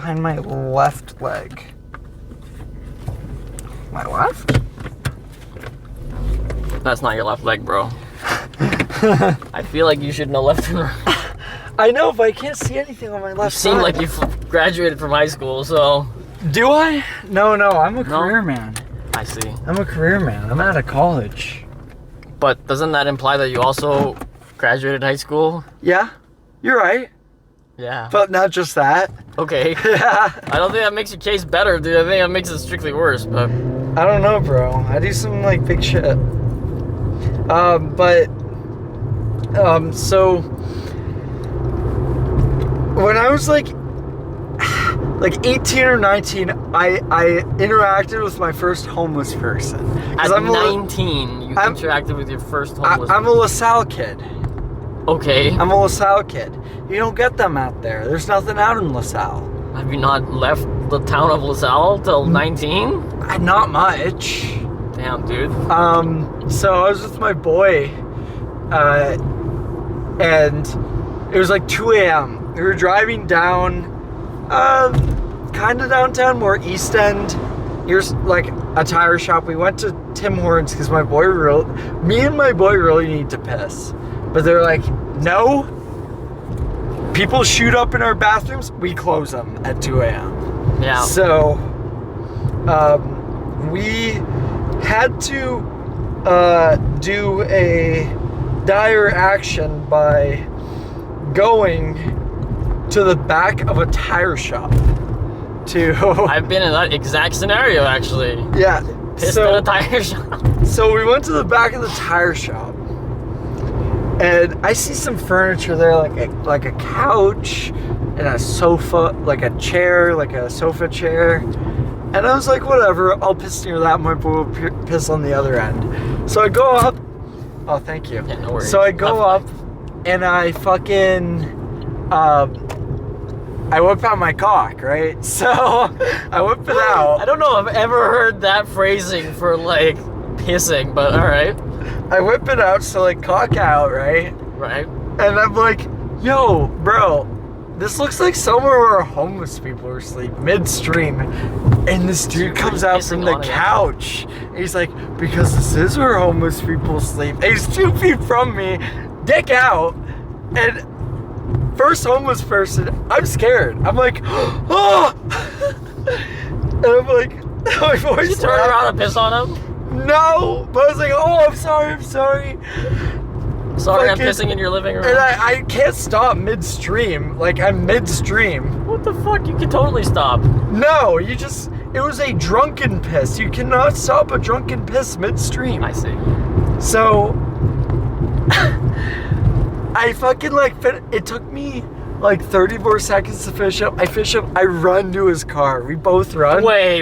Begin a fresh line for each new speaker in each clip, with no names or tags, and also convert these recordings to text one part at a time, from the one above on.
behind my left leg. My left?
That's not your left leg, bro. I feel like you should know left and right.
I know, but I can't see anything on my left side.
You seem like you graduated from high school, so...
Do I? No, I'm a career man.
I see.
I'm a career man. I'm out of college.
But doesn't that imply that you also graduated high school?
Yeah, you're right.
Yeah.
But not just that.
Okay.
Yeah.
I don't think that makmakes your case better, dude. I think that makes it strictly worse, but...
I don't know, bro. I do some, like, big shit. So... When I was, like 18 or 19, I interacted with my first homeless person.
At 19, you interacted with your first homeless person.
I'm a LaSalle kid.
Okay.
I'm a LaSalle kid. You don't get them out there. There's nothing out in LaSalle.
Have you not left the town of LaSalle till 19?
Not much.
Damn, dude.
So I was with my boy, and it was like 2 a.m. We were driving down, kind of downtown, more East End. Here's like a tire shop. We went to Tim Hortons because me and my boy really need to piss. But they're like, no. People shoot up in our bathrooms, we close them at 2 a.m.
Yeah.
So, we had to do a dire action by going to the back of a tire shop to...
I've been in that exact scenario, actually.
Yeah.
Pissed in a tire shop.
So we went to the back of the tire shop, and I see some furniture there, like a couch and a sofa, like a chair, like a sofa chair. And I was like, whatever, I'll piss near that, my boy will piss on the other end. So I go up. Oh, thank you.
Yeah, no worries.
So I go up, and I fucking... I whip out my cock, right? So I whip it out.
I don't know if I've ever heard that phrasing for like pissing, but alright.
I whip it out, so like cock out, right?
Right.
And I'm like, yo, bro, this looks like somewhere where homeless people are asleep midstream. And this dude comes out from the couch. And he's like, because this is where homeless people sleep. And he's 2 feet from me, dick out. And first homeless person, I'm scared. I'm like, oh! And I'm like, my voice.
Did you turn around and piss on him?
No, but I was like, oh, I'm sorry.
Sorry, I'm pissing in your living room.
And I can't stop midstream. Like, I'm midstream.
What the fuck? You can totally stop.
No, it was a drunken piss. You cannot stop a drunken piss midstream.
I see.
So, I fucking it took me like 34 seconds to fish up. I fish up, I run to his car. We both run.
Wait.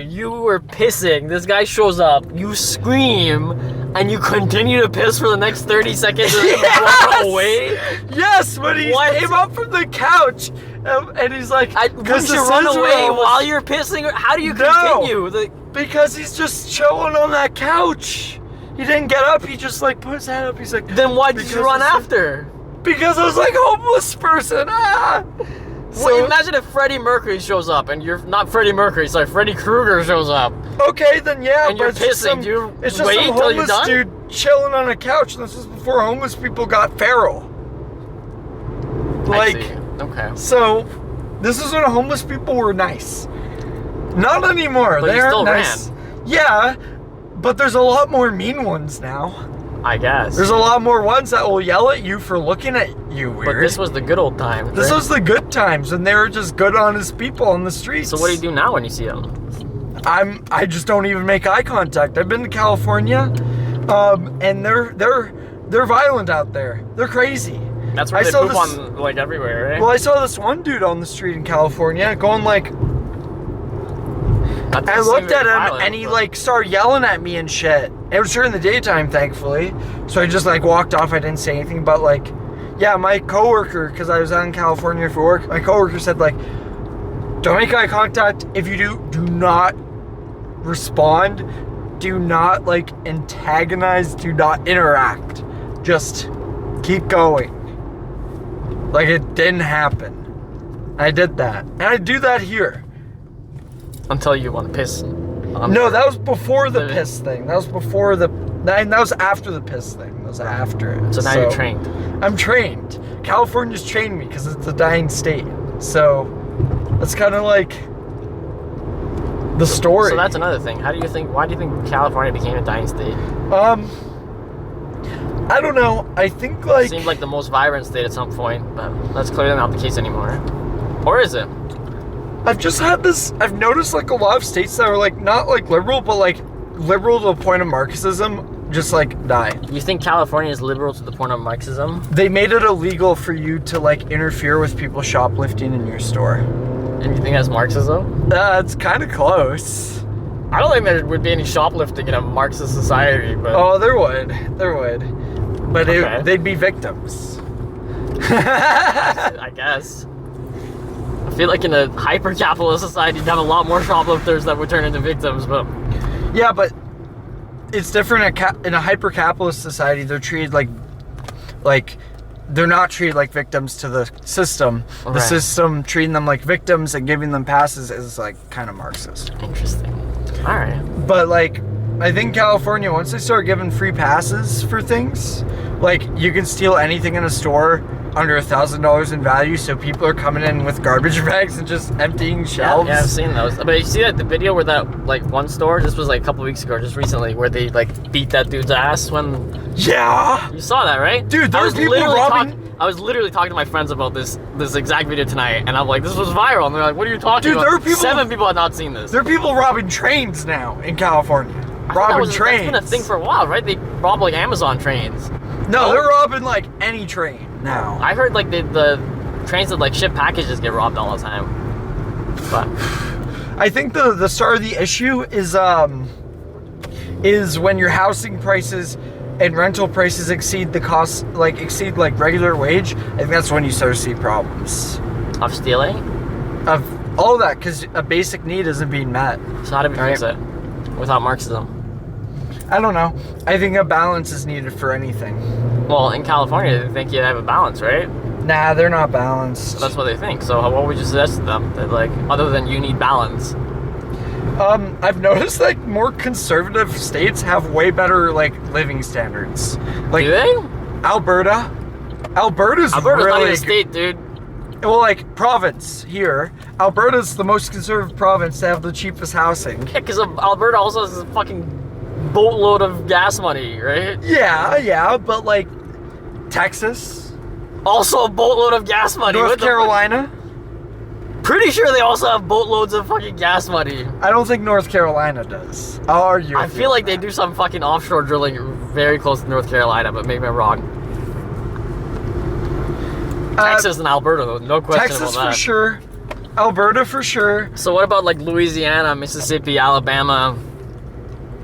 You were pissing. This guy shows up. You scream, and you continue to piss for the next 30 seconds and then walk away?
Yes, when he came up from the couch, and he's like,
because you run away while you're pissing? How do you continue?
Because he's just chilling on that couch. He didn't get up, he just like put his head up, he's like...
Then why did you run after?
Because I was like, homeless person,
Well, imagine if Freddie Mercury shows up, and you're not Freddie Mercury, sorry, Freddy Krueger shows up.
Okay, then yeah,
and you're pissing,
it's just some homeless dude chilling on a couch, and this was before homeless people got feral. Like,
okay.
So, this is when homeless people were nice. Not anymore,
but
they
still
aren't nice.
Ran.
Yeah, but there's a lot more mean ones now.
I guess.
There's a lot more ones that will yell at you for looking at you weird.
But this was the good old times.
This was the good times, and they were just good, honest people on the streets.
So what do you do now when you see them?
I just don't even make eye contact. I've been to California, and they're violent out there. They're crazy.
That's where they poop on like everywhere, right?
Well, I saw this one dude on the street in California going like... I looked at him, and he like started yelling at me and shit. It was during the daytime, thankfully. So I just like walked off. I didn't say anything, but like, yeah, my coworker, because I was out in California for work, my coworker said like, don't make eye contact. If you do not respond. Do not like antagonize. Do not interact. Just keep going. Like it didn't happen. I did that. And I do that here.
Until you want to piss.
No, that was before the piss thing. That was before the... That was after the piss thing. That was after it.
So now you're trained.
I'm trained. California's trained me because it's a dying state. So that's kind of like the story.
So that's another thing. Why do you think California became a dying state?
I don't know. I think like...
It seemed like the most vibrant state at some point, but that's clearly not the case anymore. Or is it?
I've noticed like a lot of states that are like, not like liberal, but like liberal to the point of Marxism, just like die.
You think California is liberal to the point of Marxism?
They made it illegal for you to like interfere with people shoplifting in your store.
And you think that's Marxism?
It's kind of close.
I don't think there would be any shoplifting in a Marxist society, but...
Oh, there would. But
Okay.
they'd be victims.
I guess. I feel like in a hyper-capitalist society, you'd have a lot more shoplifters that would turn into victims, but...
Yeah, but it's different in a hyper-capitalist society. They're treated like they're not treated like victims to the system. The
Right.
system treating them like victims and giving them passes is like kind of Marxist.
Interesting. All right.
But like, I think California, once they start giving free passes for things, like you can steal anything in a store under $1,000 in value, so people are coming in with garbage bags and just emptying shelves.
Yeah, I've seen those. But you see that the video where that like one store, this was like a couple weeks ago, just recently, where they like beat that dude's ass when...
Yeah!
You saw that, right?
Dude, there was people robbing...
I was literally talking to my friends about this exact video tonight, and I'm like, this was viral. And they're like, what are you talking about?
There are people...
7 people had not seen this.
There are people robbing trains now in California. Robbing trains.
That's been a thing for a while, right? They rob like Amazon trains.
No, they're robbing like any train now.
I heard like the trains that like ship packages get robbed all the time. But
I think the start of the issue is when your housing prices and rental prices exceed the cost, exceed regular wage. I think that's when you start to see problems
of stealing,
of all that, because a basic need isn't being met.
So how do we fix it without Marxism?
I don't know. I think a balance is needed for anything.
Well, in California, they think you have a balance, right?
Nah, they're not balanced.
So that's what they think. So what would you suggest to them? That like, other than you need balance?
I've noticed like more conservative states have way better living standards. Like,
do they?
Alberta's really
not even a state, dude.
Well, province here. Alberta's the most conservative province to have the cheapest housing.
Yeah, because Alberta also has a fucking boatload of gas money, right?
Yeah, but Texas,
also a boatload of gas money.
North Carolina.
Pretty sure they also have boatloads of fucking gas money.
I don't think North Carolina does. I'll argue.
I feel like they do some fucking offshore drilling very close to North Carolina, but maybe I'm wrong. Texas and Alberta, though, no question
Texas
about that.
for sure. Alberta for sure.
So what about Louisiana, Mississippi, Alabama?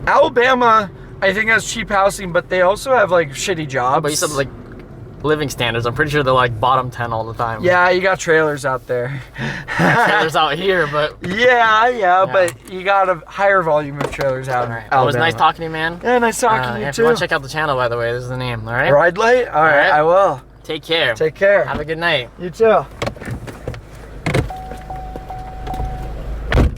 Alabama, I think, has cheap housing, but they also have shitty jobs.
But you said living standards. I'm pretty sure they're bottom 10 all the time.
Yeah, you got trailers out there.
Trailers out here, but
yeah, but you got a higher volume of trailers out in Alabama.
It was nice talking to you, man.
Yeah, nice talking to you
if
too.
you want to check out the channel, by the way, this is the name. All right.
RideLight. All right, I will.
Take care.
Take care.
Have a good night.
You too.